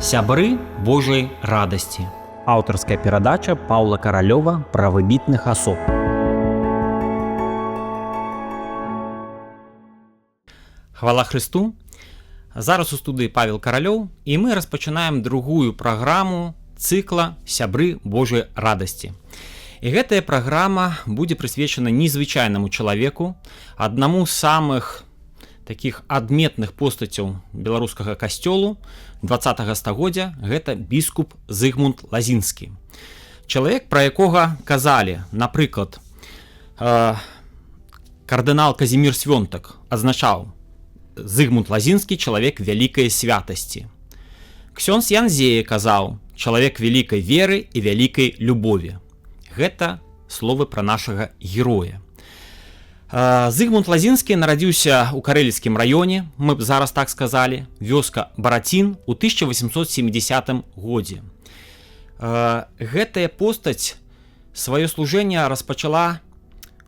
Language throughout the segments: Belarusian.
Сябры Божай радасці. Аўтарская перадача Паўла Каралёва пра выбітных асоб. Хвала Христу! Зараз у студыі Павел Каралёў, і мы распачынаем другую праграму цыкла «Сябры Божай радасці». І гэтая праграма будзе прысвечана незвычайнаму чалавеку, аднаму з самых такіх адметных постацяў беларускага касцёлу 20-го стагоддзя, гэта біскуп Зыгмунд Лазінскі. Чалавек, пра якога казалі, напрыклад, кардынал Казімір Свёнтак адзначаў: Зыгмунд Лазінскі чалавек вялікай святасці. Ксёндз Янзея казаў: чалавек вялікай веры і вялікай любові. Гэта словы пра нашага героя. Зыгмунд Лазінскі нарадзіўся ў карэліцкім раёне, мы б зараз так сказалі, вёска Барацін у 1870 годзе. Гэтая постаць сваё служэнне распачала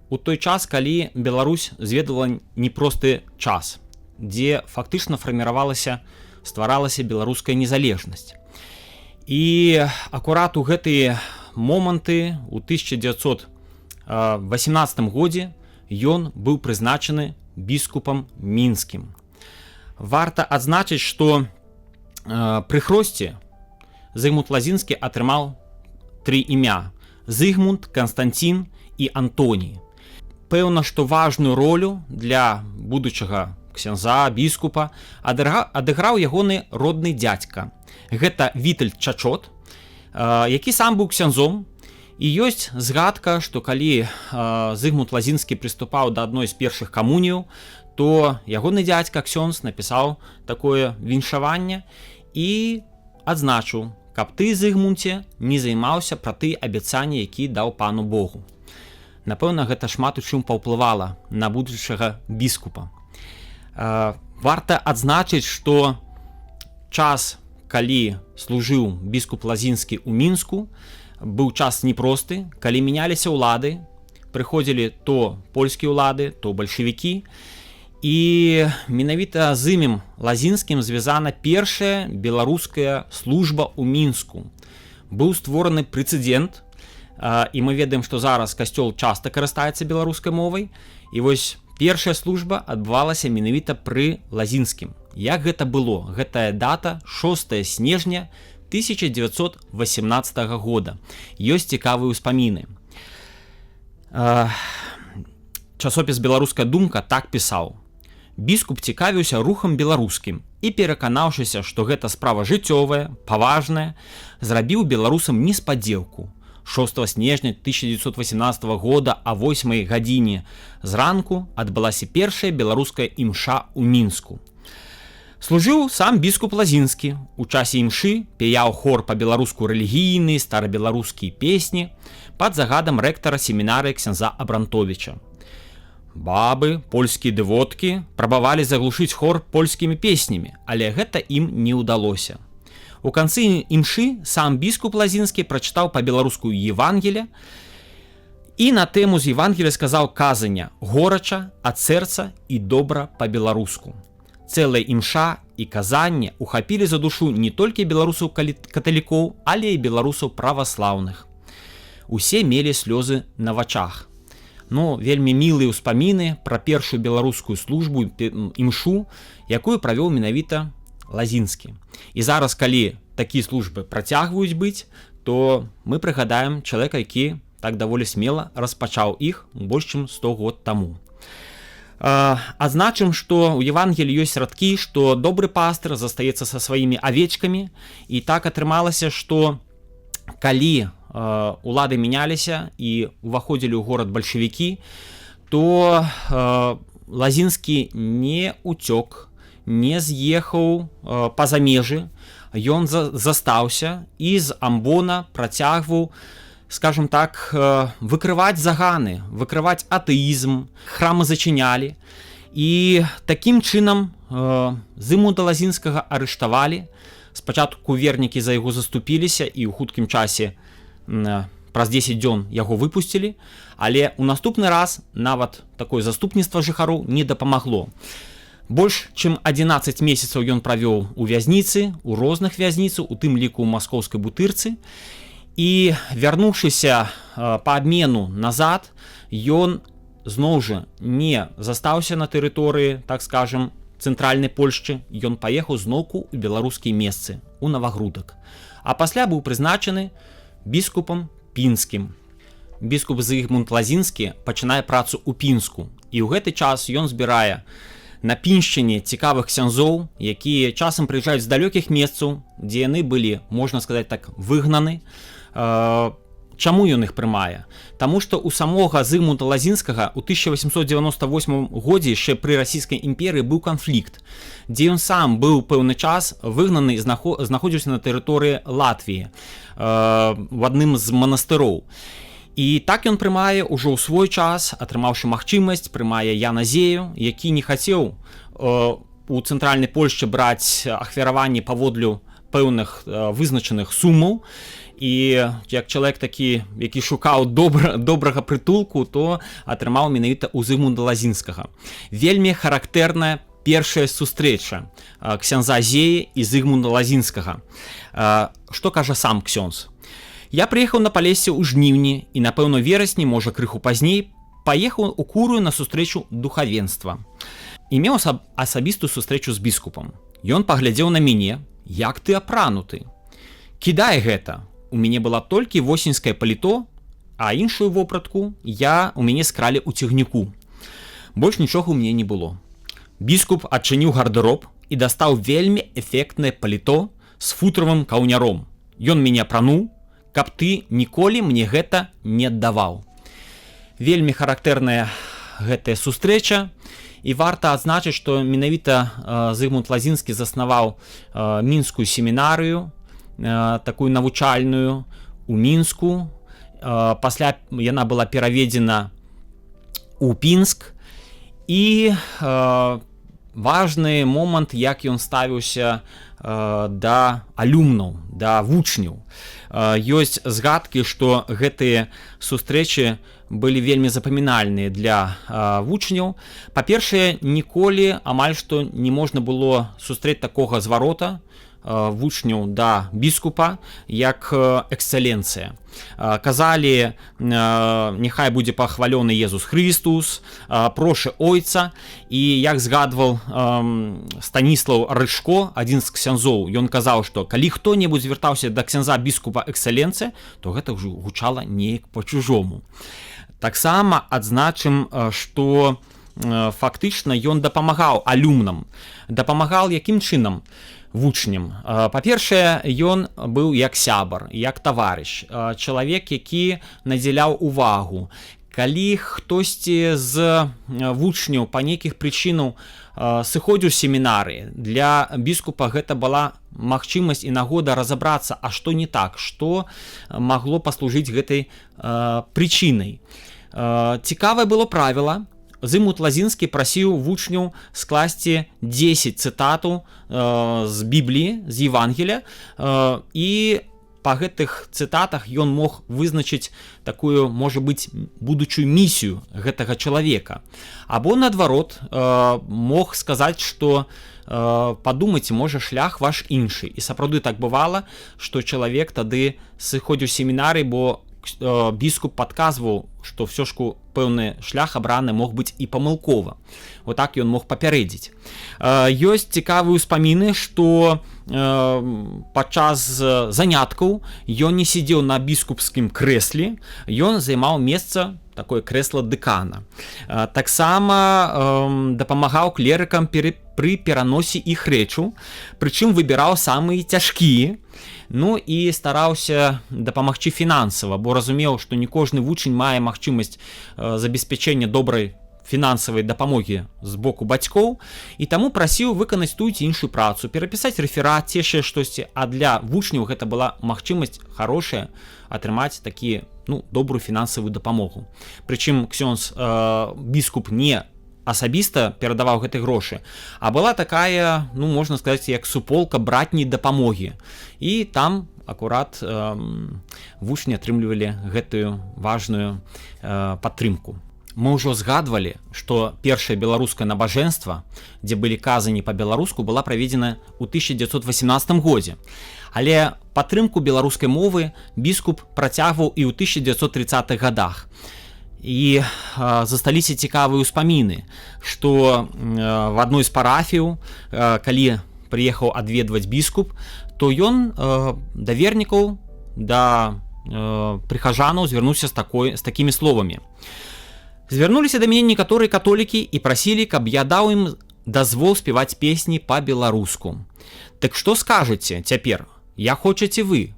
у той час, калі Беларусь зведала непросты час, дзе фактычна фарміравалася, стваралася беларуская незалежнасць. І акурат у гэтыя моманты у 1918 годзе ён быў прызначаны біскупам мінскім. Варта адзначыць, што пры хросце Зыгмунд Лазінскі атрымаў 3 імя: Зыгмунд, Канстанцін і Антоній. Пэўна, што важную ролю для будучага ксяндза, біскупа адыграў ягоны родны дзядзька. Гэта Вітальд Чачот, які сам быў ксяндзом. І ёсць згадка, што калі Зыгмунд Лазінскі прыступаў да адной з першых камуніяў, то ягоны дзядзька ксёндз напісаў такое віншаванне і адзначыў, каб ты, Зыгмунце, не займаўся пра ты абяцанні, які даў пану Богу. Напэўна, гэта шмат у чым паўплывала на будучага біскупа. Варта адзначыць, што час, калі служыў біскуп Лазінскі ў Мінску, быў час непросты, калі мяняліся ўлады, прыходзілі то польскія ўлады, то бальшавікі, і менавіта з імем Лазінскім звязана першая беларуская служба ў Мінску. Быў створаны прэцэдэнт, і мы ведаем, што зараз касцёл часта карыстаецца беларускай мовай, і вось першая служба адбывалася менавіта пры Лазінскім. Як гэта было? Гэтая дата 6 снежня 1918 года. Ёсць цікавыя ўспаміны. Часопіс «Беларуская думка» так пісаў: біскуп цікавіўся рухам беларускім і, пераканаўшыся, што гэта справа жыццёвая, паважная, зрабіў беларусам неспадзеўку. 6 снежня 1918 года а 8 гадзіне зранку адбылася першая беларуская імша ў Мінску. Служыў сам біскуп Лазінскі. У часе імшы пяяў хор па-беларуску рэлігійныя, старабеларускія песні пад загадам рэктара семінарыі ксяндза Абрантовіча. Бабы, польскія дэвоткі прабавалі заглушыць хор польскімі песнямі, але гэта ім не ўдалося. У канцы імшы сам біскуп Лазінскі прачытаў па-беларуску Евангелле і на тэму з Евангелля сказаў казання горача, ад сэрца і добра па-беларуску. Цэлая імша і казанне ухапілі за душу не толькі беларусаў каталікоў, але і беларусаў праваслаўных. Усе мелі слёзы на вачах. Вельмі мілыя ўспаміны пра першую беларускую службу імшу, якую правёў менавіта Лазінскі. І зараз, калі такія службы працягваюць быць, то мы прыгадаем чалавека, які так даволі смела распачаў іх больш чым 100 год таму. Адзначым, што ў Евангелі ёсць радкі, што добры пастыр застаецца са сваімі авечкамі, і так атрымалася, што калі улады мяняліся і уваходзілі ў горад бальшавікі, то Лазінскі не уцёк, не з'ехаў па-за межы, ён застаўся і з амбона працягваў, скажем так, выкрываць заганы, выкрываць атэізм, храмы зачынялі. І такім чынам Зыгмунда Лазінскага арыштавалі. Спачатку вернікі за яго заступіліся і ў хуткім часе праз 10 дзён яго выпусцілі, але ў наступны раз нават такое заступніцтва жыхароў не дапамагло. Больш чым 11 месяцаў ён правёў у вязніцы, у розных вязніцаў, у тым ліку ў маскоўскай бутырцы. І вярнуўшыся па абмену назад, ён зноў жа не застаўся на тэрыторыі, так скажем, цэнтральнай Польшчы, ён паехаў зноўку ў беларускія месцы, у Навагрудак. А пасля быў прызначаны біскупам пінскім. Біскуп Зygmunt Лазінскі пачынае працу ў Пінску, і ў гэты час ён збірае на Піншчыне цікавых ксяндзоў, якія часам прыязджаюць з далёкіх месцаў, дзе яны былі, можна сказаць так, выгнаны. Чаму ён іх прымае? Таму што ў самога Зygmunta Лазінскага ў 1898 годзе яшчэ пры расійскай імперыі быў канфлікт, дзе ён сам быў пэўны час выгнаны і знаходзіўся на тэрыторыі Латвіі в адным з манастыроў. І так ён прымае ўжо ў свой час, атрымаўшы магчымасць, прымае Яна Зею, які не хацеў у цэнтральнай Польшчы браць ахвяраванні паводле пэўных вызначаных сумаў. І як чалавек такі, які шукаў добрага прытулку, то атрымаў менавіта ў Зygmunta Лазінскага. Вельмі характэрная першая сустрэча ксяндза Зеі і Зygmunta Лазінскага. Што кажа сам ксёндз? Я прыехаў на Палессе ў жніўні і, напэўна, верасні, можа, крыху пазней, паехаў у Курую на сустрэчу духавенства. І меў асабістую сустрэчу з біскупам. Ён паглядзеў на мяне, як ты апрануты. Кідай гэта. У мяне была толькі восеньскае паліто, а іншую вопратку у мяне скралі ў цягніку. Больш нічога ў мяне не было. Біскуп адчыніў гардэроб і дастаў вельмі эфектнае паліто з футравым каўняром. Ён мяне апрануў, каб ты ніколі мне гэта не аддаваў. Вельмі характэрная гэтая сустрэча, і варта адзначыць, што менавіта Зygmunt Лазінскі заснаваў мінскую семінарыю, такую навучальную у Мінску. Пасля яна была пераведзена ў Пінск, і важны момант, як ён ставіўся да алюмнаў, да вучняў. Ёсць згадкі, што гэтыя сустрэчы былі вельмі запамінальныя для вучняў. Па-першае, ніколі амаль што не можна было сустрэць такога зварота вучняў да біскупа, як эксцэленцыя. Казалі, няхай будзе пахвалёны Езус Христус, прошы Ойца. І як згадваў Станіслаў Рыжко, адзін з ксяндзоў, ён казаў, што калі хто-небудзь звяртаўся да ксяндза біскупа эксцэленцыя, то гэта ўжо гучала неяк па-чужому. Таксама адзначым, што фактычна ён дапамагаў алюмнам. Дапамагаў якім чынам? Вучням. Па-першае, ён быў як сябар, як таварыш, чалавек, які надзяляў увагу. Калі хтосьці з вучняў па нейкіх прычынаў сыходзіў з семінарыі, для біскупа гэта была магчымасць і нагода разабрацца, а што не так, што магло паслужыць гэтай прычынай. Цікавае было правіла. Зygmunt Лазінскі прасіў вучняў скласці 10 цытатаў з Бібліі, з Евангелія, і па гэтых цытатах ён мог вызначыць такую, можа быць, будучую місію гэтага чалавека. Або, наадварот, мог сказаць, што падумайце, можа, шлях ваш іншы. І сапраўды так бывала, што чалавек тады сыходзіў з семінарыі, бо біскуп падказваў, што ўсё ж пэўны шлях абраны мог быць і памылкова. Вот так ён мог папярэдзіць. Ёсць цікавыя ўспаміны, што падчас заняткаў ён не сидзеў на біскупскім крэсле, ён займаў месца, такое крэсла дэкана. Таксама дапамагаў клерыкам пры пераносе іх рэчаў, прычым выбіраў самыя цяжкія. Ну і стараўся дапамагчы фінансава, бо разумеў, што не кожны вучань мае магчымасць забеспячэння добрай фінансавай дапамогі з боку бацькоў, і таму прасіў выканаць тую ці іншую працу, перапісаць рэферат, ці яшчэ штосьці, а для вучняў гэта была магчымасць хорошая атрымаць такі, добрую фінансавую дапамогу. Прычым ксёндз біскуп не асабіста перадаваў гэты грошы, а была такая, можна сказаць, як суполка братняй дапамогі. І там акурат вучні атрымлівалі гэтую важную падтрымку. Мы ўжо згадвалі, што першае беларускае набажэнства, дзе былі казані па-беларуску, была праведзена ў 1918 годзе. Але падтрымку беларускай мовы біскуп працягваў і ў 1930-х годах. І засталіся цікавыя ўспаміны, што в адной з парафіяў, калі прыехаў адведваць біскуп, то ён да вернікаў, да прыхажанаў звярнуўся з такімі словамі. Звярнуліся да мяне некаторыя католікі і прасілі, каб я даў ім дазвол спяваць песні па-беларуску. Так што скажаце цяпер? Я хочаце вы?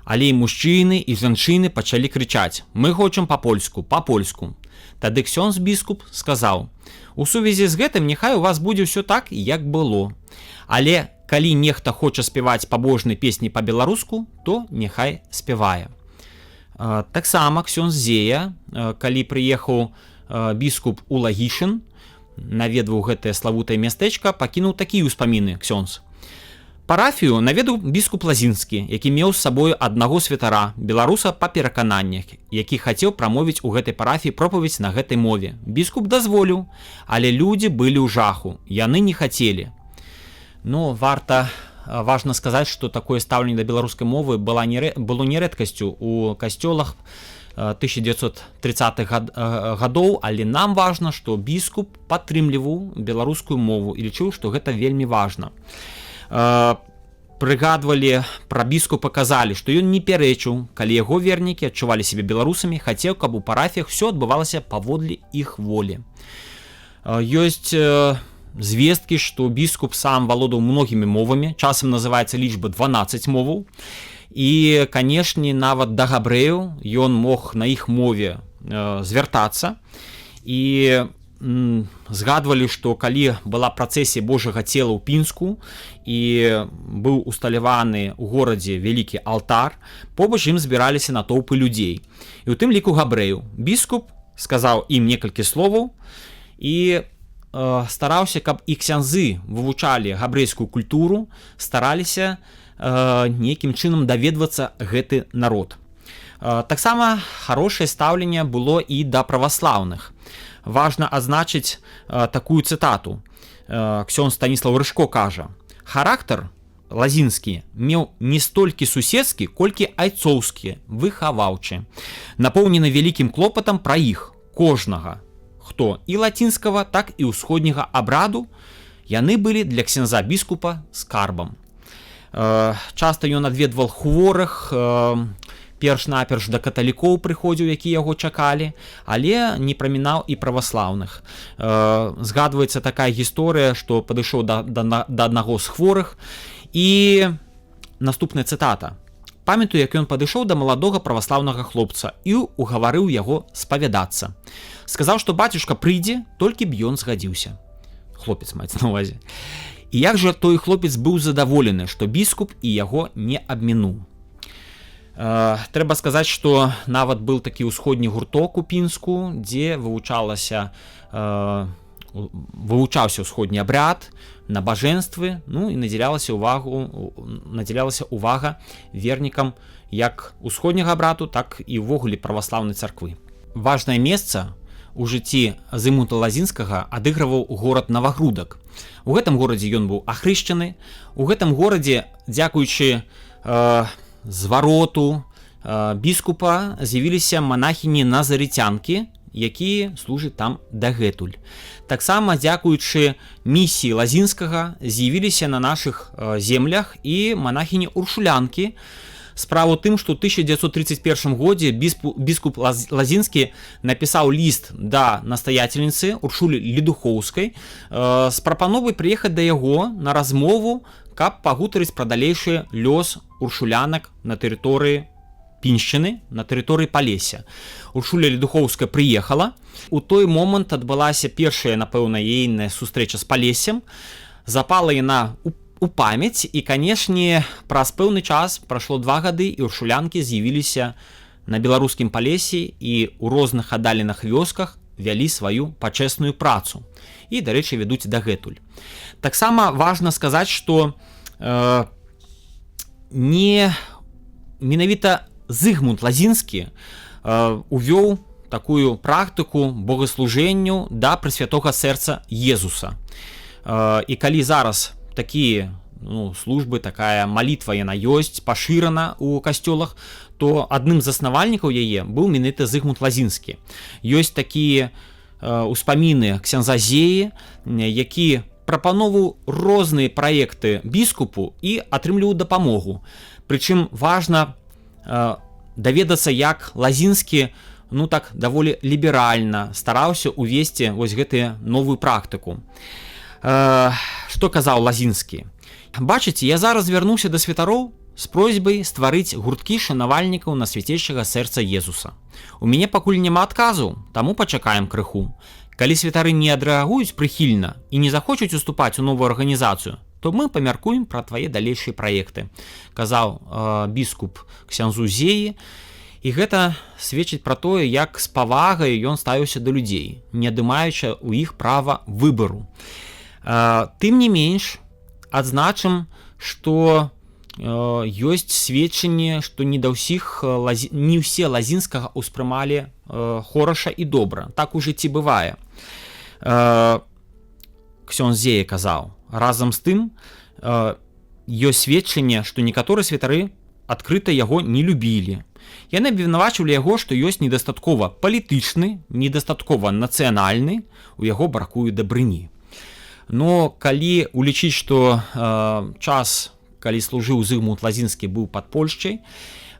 Але і мужчыны, і жанчыны пачалі крычаць: мы хочам па-польску, па-польску. Тады ксёндз біскуп сказаў: у сувязі з гэтым няхай у вас будзе ўсё так, як было. Але калі нехта хоча спяваць пабожныя песні па-беларуску, то няхай спявае. Таксама ксёндз Зея, калі прыехаў біскуп у Лагішын, наведваў гэтае славутае мястэчка, пакінуў такія ўспаміны ксёндз. Парафію наведаў біскуп Лазінскі, які меў з сабою аднаго святара, беларуса па перакананнях, які хацеў прамовіць у гэтай парафіі пропаведзь на гэтай мове. Біскуп дазволіў, але людзі былі ў жаху, яны не хацелі. Важна сказаць, што такое стаўленне да беларускай мовы было не рэдкасцю ў касцёлах 1930-х гадоў, але нам важна, што біскуп падтрымліваў беларускую мову і лічыў, што гэта вельмі важна. Прыгадвалі пра біскупа, казалі, што ён не пярэчыў, калі яго вернікі адчувалі сябе беларусамі, хацеў, каб у парафіях все адбывалася паводле іх волі. Ёсць звесткі, што біскуп сам валодаў многімі мовамі, часам называецца лічба 12 моваў, і, канешне, нават да габрэяў ён мог на іх мове звяртацца. І згадвалі, што калі была працэсія Божага цела ў Пінску і быў усталяваны ў горадзе вялікі алтар, побач ім збіраліся натоўпы людзей, і ў тым ліку габрэяў. Біскуп сказаў ім некалькі словаў і стараўся, каб і ксяндзы вывучалі габрэйскую культуру, стараліся нейкім чынам даведвацца гэты народ. Таксама хорошае стаўленне было і да праваслаўных. Важна адзначыць такую цытату. Ксёндз Станіслаў Рыжко кажа: характар Лазінскі меў не столькі суседскі, колькі айцоўскі, выхаваўчы, напоўнены вялікім клопатам пра іх, кожнага, хто і лацінскага, так і ўсходняга абраду, яны былі для ксяндза біскупа скарбам. Часта ён адведваў хворых, перш-наперш да каталікоў прыходзіў, які яго чакалі, але не прамінаў і праваслаўных. Згадваецца такая гісторыя, што падышоў да аднаго з хворых, і наступная цытата: памятаю, як ён падышоў да маладога праваслаўнага хлопца і угаварыў яго спавядацца. Сказаў, што бацюшка прыйдзе, толькі б ён згадзіўся. Хлопец маецца на ўвазе. І як жа той хлопец быў задаволены, што біскуп і яго не абмінуў. Трэба сказаць, што нават был такі ўсходні гурток у Пінску, дзе вывучаўся ўсходні абряд, набажэнствы, і надзялялася ўвага вернікам як усходняга абраду, так і ўвогуле праваслаўнай царквы. Важнае месца у жыцці Зыгмунта Лазінскага адыгрываў горад Навагрудак. У гэтым горадзе ён быў ахрышчаны. У гэтым горадзе, дзякуючы звароту біскупа, з'явіліся манахіні-назарыцянкі, якія служаць там дагэтуль. Таксама, дзякуючы місіі Лазінскага, з'явіліся на нашых землях і манахіні-уршулянкі. Справа ў тым, што ў 1931 годзе біскуп Лазінскі напісаў ліст да настаяцельніцы Уршулі Ледухоўскай з прапановай прыехаць да яго на размову, каб пагутарыць пра далейшы лёс уршулянак на тэрыторыі Піншчыны, на тэрыторыі Палесся. Уршуля Ледухоўская прыехала. У той момант адбылася першая, напэўна, ейная сустрэча з Палессем. Запала яна у памяць, і, канешне, праз пэўны час, прайшло 2 гады, і уршулянкі з'явіліся на беларускім Палессі і ў розных аддаленых вёсках вялі сваю пачэсную працу. І, дарэчы, вядуць дагэтуль. Таксама важна сказаць, што менавіта Зыгмунд Лазінскі увёў такую практыку богаслужэнню да Пресвятога Сэрца Езуса. І калі зараз такія службы, такая малітва яна ёсць, пашырана ў касцёлах, то адным з заснавальнікаў яе быў менавіта Зыгмунд Лазінскі. Ёсць такія ўспаміны ксяндза Зеі, які прапановваў розныя праекты біскупу і атрымліваў дапамогу. Прычым важна даведацца, як Лазінскі так даволі ліберальна стараўся ўвесці вось гэтую новую практыку. Што казаў Лазінскі? Бачыце, я зараз звярнуўся да святароў з просьбай стварыць гурткі шанавальнікаў на свяцейшага сэрца Езуса. У мяне пакуль няма адказу, таму пачакаем крыху. Калі святары не адрэагуюць прыхільна і не захочуць уступаць у новую арганізацыю, то мы памяркуем пра твае далейшыя праекты, казаў біскуп ксяндзу Зеі. І гэта сведчыць пра тое, як з павагай ён ставіўся да людзей, не адымаючы ў іх права выбару. Тым не менш, адзначым, што ёсць сведчанне, што не ўсе Лазінскага ўспрымалі хораша і добра. Так у жыцці бывае. Ксёндз Зея казаў. Разам з тым, ёсць сведчанне, што некаторыя святары адкрыта яго не любілі. Яны абвінавачвалі яго, што ёсць недастаткова палітычны, недастаткова нацыянальны, у яго бракуе дабрыні. Но калі улічыць, што час, калі служыў Зыгмунд Лазінскі, быў пад Польшчай,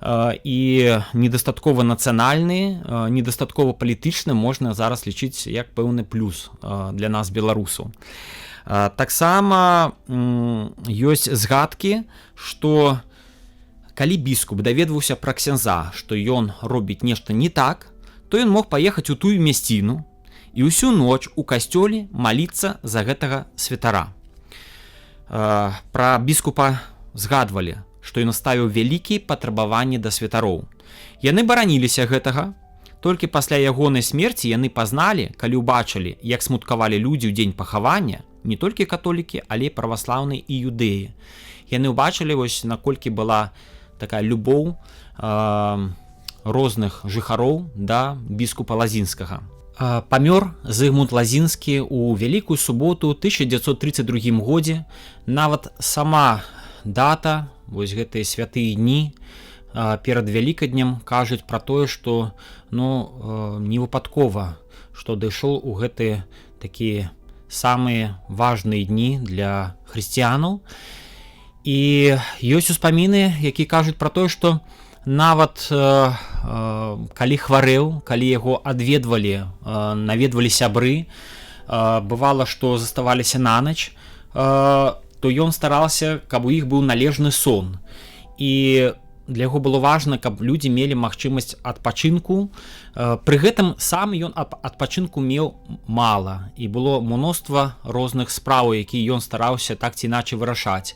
і недастаткова нацыянальны, недастаткова палітычны, можна зараз лічыць як пэўны плюс для нас, беларусаў. Таксама ёсць згадкі, што калі біскуп даведваўся пра ксяндза, што ён робіць нешта не так, то ён мог паехаць у тую мясціну і ўсю ноч у касцёле маліцца за гэтага святара. Пра біскупа згадвалі, што ён ставіў вялікія патрабаванні да святароў. Яны бараніліся гэтага, толькі пасля ягонай смерці яны пазналі, калі ўбачылі, як смуткавалі людзі ў дзень пахавання, не толькі католікі, але і праваслаўныя і юдэі. Яны ўбачылі, вось наколькі была такая любоў розных жыхароў да біскупа Лазінскага. Памёр Зыгмунд Лазінскі ў Вялікую суботу 1932 годзе. Нават сама дата, вось гэтыя святыя дні перад Вялікаднем кажуць пра тое, што не выпадкова, што дайшоў у гэтыя такія самыя важныя дні для хрысціянаў. І ёсць успаміны, якія кажуць пра тое, што нават калі хварэў, калі яго наведвалі сябры, бывала, што заставаліся на ноч, то ён стараўся, каб у іх быў належны сон. І для яго было важна, каб людзі мелі магчымасць адпачынку. Пры гэтым сам ён адпачынку меў мала, і было мноства розных спраў, якія ён стараўся так ці іначай вырашаць.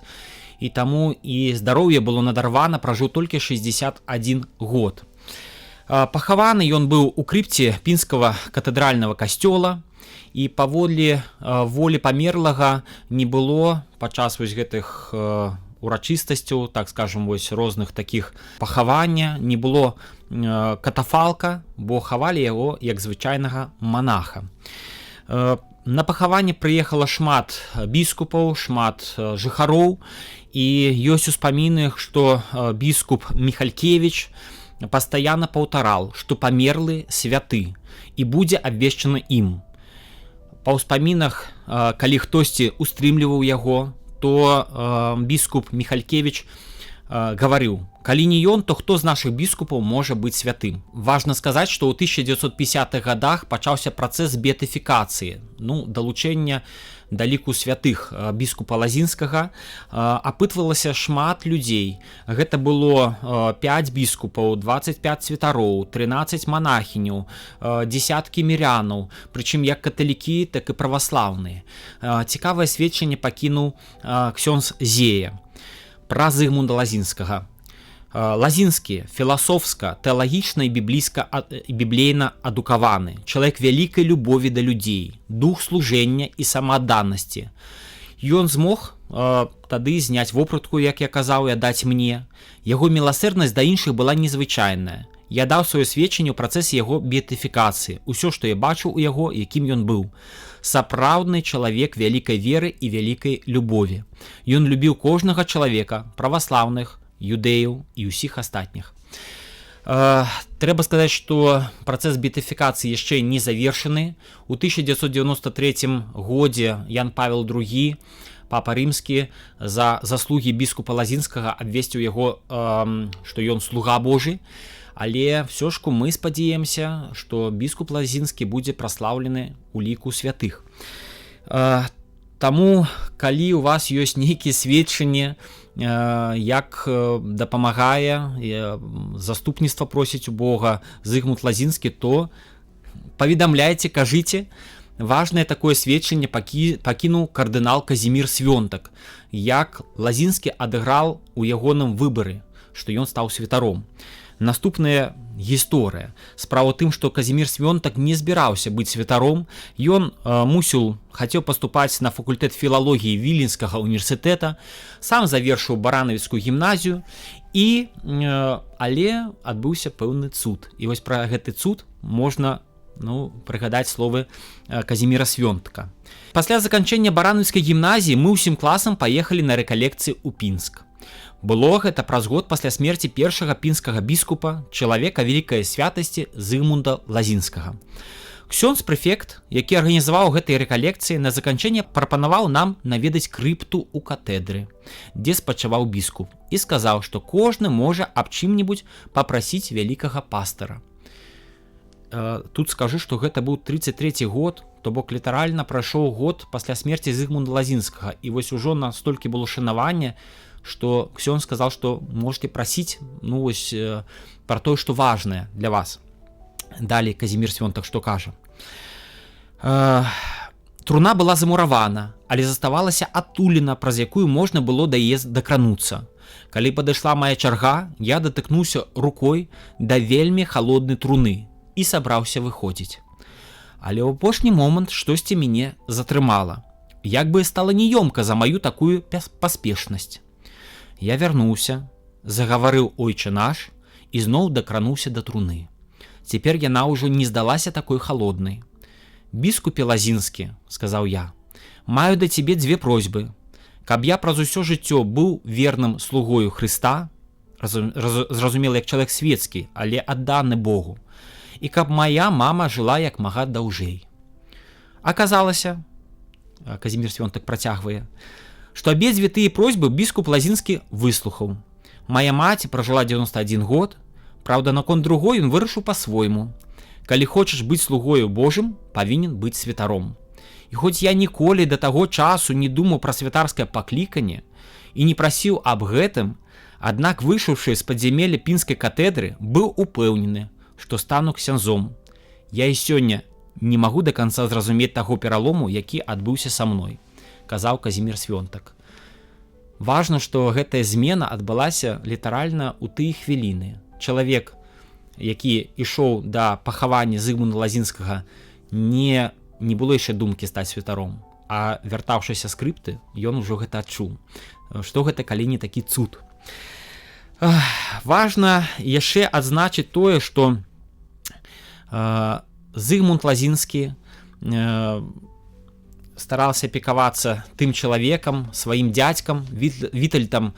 І таму і здароўе было надарвана, пражыў толькі 61 год. Пахаваны ён быў у крыпце пінскага катэдральнага касцёла, і паводле волі памерлага не было падчас вось гэтых урачыстасцяў, так скажем, вось розных такіх пахавання, не было катафалка, бо хавалі яго як звычайнага манаха. На пахаванне прыехала шмат біскупаў, шмат жыхароў, і ёсць успаміны, што біскуп Міхалькевіч пастаянна паўтараў, што памерлы святы і будзе абвешчана ім. Па ўспамінах, калі хтосьці устрымліваў яго, то біскуп Міхалькевіч гаварыў: калі не ён, то хто з нашых біскупаў можа быць святым? Важна сказаць, што ў 1950-х годах пачаўся працэс беатыфікацыі, далучэння да ліку святых біскупа Лазінскага. Апытвалася шмат людзей. Гэта было 5 біскупаў, 25 святароў, 13 монахіняў, десяткі мірянаў, прычым як каталікі, так і праваслаўныя. Цікавае сведчанне пакінуў ксёндз Зея пра Зыгмунда Лазінскага. Лазінскі філасофска, тэалагічна і біблейна адукаваны, чалавек вялікай любові да людзей, дух служэння і самаадданасці. Ён змог тады зняць вопратку, як я казаў, і аддаць мне. Яго міласэрнасць да іншых была незвычайная. Я даў сваё сведчанне ў працэсе яго беатыфікацыі. Усё, што я бачыў у яго, якім ён быў. Сапраўдны чалавек вялікай веры і вялікай любові. Ён любіў кожнага чалавека, праваслаўных, юдэяў і ўсіх астатніх. Трэба сказаць, што працэс беатыфікацыі яшчэ не завершаны. У 1993 годзе Ян Павел II, папа рымскі, за заслугі біскупа Лазінскага абвесціў яго, што ён слуга Божы. Але все ж мы спадзяемся, што біскуп Лазінскі будзе праслаўлены ў ліку святых. Таму, калі у вас ёсць нейкія сведчанні, як дапамагае, заступніцтва просіць у Бога Зыгмунд Лазінскі, то паведамляйце, кажыце. Важнае такое сведчанне пакінуў кардынал Казімір Свёнтак, як Лазінскі адыграў у ягоным выбары, што ён стаў святаром. Наступная гісторыя. Справа ў тым, што Казімір Свёнтак не збіраўся быць святаром. Ён хацеў паступаць на факультэт філалогіі Віленскага універсітэта, сам завершыў баранавіцкую гімназію, але адбыўся пэўны цуд. І вось пра гэты цуд можна прыгадаць словы Казіміра Свёнтака. Пасля заканчэння баранавіцкай гімназіі мы ўсім класам паехалі на рэкалекцыі ў Пінск. Было гэта праз год пасля смерці першага пінскага біскупа, чалавека вялікай святасці Зыгмунда Лазінскага. Ксёндз-прэфект, які арганізаваў гэтыя рэкалекцыі, на заканчэнне прапанаваў нам наведаць крыпту ў катэдры, дзе спачываў біскуп, і сказаў, што кожны можа аб чым-небудзь папрасіць вялікага пастара. Тут скажу, што гэта быў 33 год, то бок літаральна прайшоў год пасля смерці Зыгмунда Лазінскага, і вось ужо настолькі было шанаванне, што ксёндз сказаў, што можете прасіць пра тое, што важнае для вас. Далей Казімір Свёнтак што кажа. Труна была замуравана, але заставалася адтуліна, праз якую можна было да яе дакрануцца. Калі падышла мая чарга, я датыкнуўся рукой да вельмі халоднай труны і сабраўся выходзіць. Але ў апошні момант штосьці мяне затрымала. Як бы стала неёмка за маю такую паспешнасць. Я вярнуўся, загаварыў «Ойче наш» і зноў дакрануўся да труны. Цяпер яна ўжо не здалася такой халоднай. «Біскупе Лазінскі», — сказаў я, — «маю да цябе дзве просьбы. Каб я праз усё жыццё быў верным слугою Хрыста, зразумела, як чалавек свецкі, але адданы Богу, і каб моя мама жыла як мага даўжэй». Аказалася, Казімір Свёнтак працягвае, што абедзве тыя просьбы біскуп Лазінскі выслухаў. Мая маці пражыла 91 год, праўда, наконт другой ён вырашыў па-свойму. Калі хочаш быць слугою Божым, павінен быць святаром. І хоць я ніколі да таго часу не думаў пра святарскае пакліканне і не прасіў аб гэтым, аднак, выйшаўшы з падзямелля пінскай катэдры, быў упэўнены, што стану ксяндзом. Я і сёння не магу да канца зразумець таго пералому, які адбыўся са мной, казаў Казімір Свёнтак. Важна, што гэтая змена адбылася літаральна ў тыя хвіліны. Чалавек, які ішоў да пахавання Зыгмунда Лазінскага, не было яшчэ думкі стаць святаром, а вяртаўшыся з крыпты, ён ужо гэта адчуў. Што гэта, калі не такі цуд? Важна яшчэ адзначыць тое, што Зыгмунд Лазінскі стараўся апекавацца тым чалавекам, сваім дзядзькам, Вітальдам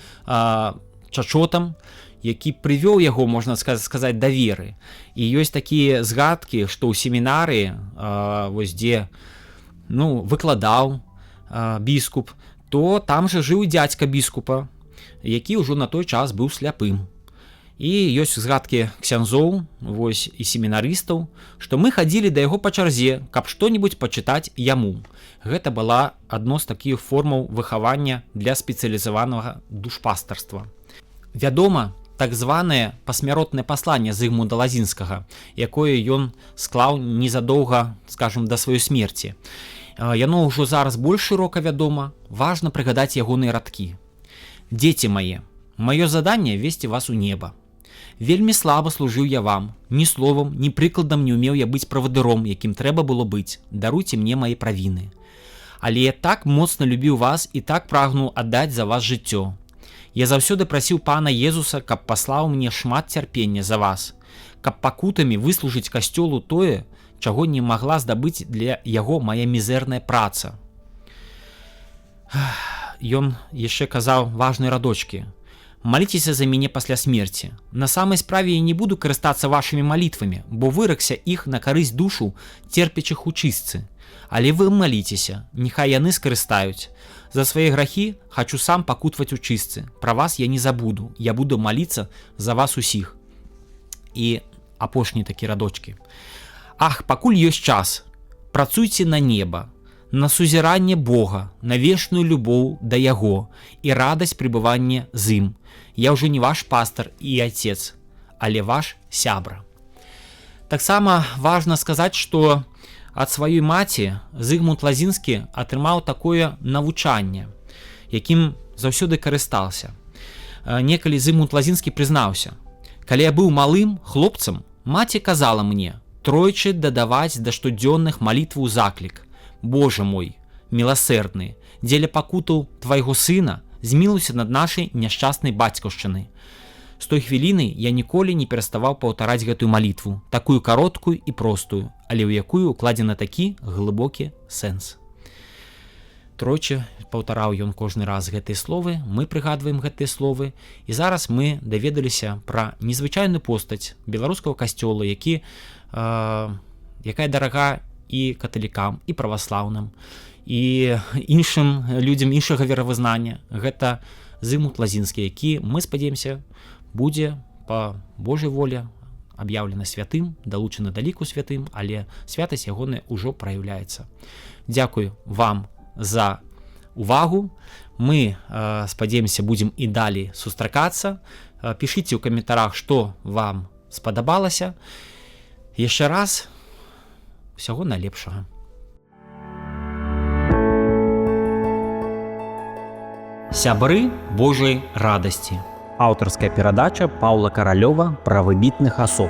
Чачотам, які прывёў яго, можна сказаць, да веры. І ёсць такія згадкі, што ў семінарыі, дзе выкладаў біскуп, то там жа жыў дзядзька біскупа, які ўжо на той час быў сляпым. І ёсць згадкі ксяндзоў і семінарыстаў, што мы хадзілі да яго па чарзе, каб што-небудзь пачытаць яму. Гэта была адно з такіх формаў выхавання для спецыялізаванага душпастарства. Вядома, так званае пасмяротнае пасланне Зыгмунда Лазінскага, якое ён склаў незадоўга, скажам, да сваёй смерці. Яно ўжо зараз больш шырока вядома, важна прыгадаць ягоныя радкі. «Дзеці мае, маё заданне весці вас у неба. Вельмі слаба служыў я вам, ні словам, ні прыкладам не ўмеў я быць правадыром, якім трэба было быць, даруйце мне мае правіны. Але я так моцна любіў вас і так прагнуў аддаць за вас жыццё. Я заўсёды прасіў пана Езуса, каб паслаў мне шмат цярпення за вас, каб пакутамі выслужыць касцёлу тое, чаго не магла здабыць для яго мая мізэрная праца. Ён яшчэ казаў важныя радочкі. Маліцеся за мяне пасля смерці. На самай справе я не буду карыстацца вашымі малітвамі, бо выракся іх на карысць душу церпячых у чыстцы. Але вы маліцеся, няхай яны скарыстаюць. За свае грахі хачу сам пакутваць у чыстцы. Пра вас я не забуду. Я буду маліцца за вас усіх. І апошнія такі радочкі. Ах, пакуль ёсць час, працуйце на неба, на сузіранне Бога, на вечную любоў да Яго і радасць пребывання з ім. Я ўжо не ваш пастар і отец, але ваш сябра. Таксама важна сказаць, што ад сваёй маці Зыгмунд Лазінскі атрымаў такое навучанне, якім заўсёды карыстаўся. Некалі Зыгмунд Лазінскі прызнаўся: калі я быў малым хлопцам, маці казала мне тройчы дадаваць да штодзённых малітваў заклік: Боже мой, міласэрдны, дзеля пакутаў твайго сына змілуйся над нашай няшчаснай бацькаўшчыны. З той хвіліны я ніколі не пераставаў паўтараць гэтую малітву, такую кароткую і простую, але ў якую укладзены такі глыбокі сэнс. Тройчы паўтараў ён кожны раз гэтыя словы, мы прыгадваем гэтыя словы, і зараз мы даведаліся пра незвычайную постаць беларускага касцёла, якая дарага і каталікам, і праваслаўным, і іншым людзям іншага веравызнання. Гэта Зыгмунд Лазінскі, які, мы спадзяемся, будзе па Божай волі аб'яўлены святым, далучаны да ліку святым, але святасць ягоная ўжо праяўляецца. Дзякую вам за увагу. Мы, спадзяемся, будзем і далей сустракацца. Пішыце ў каментарах, што вам спадабалася. Яшчэ раз усяго найлепшага. Сябры Божай радасці. Аўтарская перадача Паўла Каралёва пра выбітных асоб.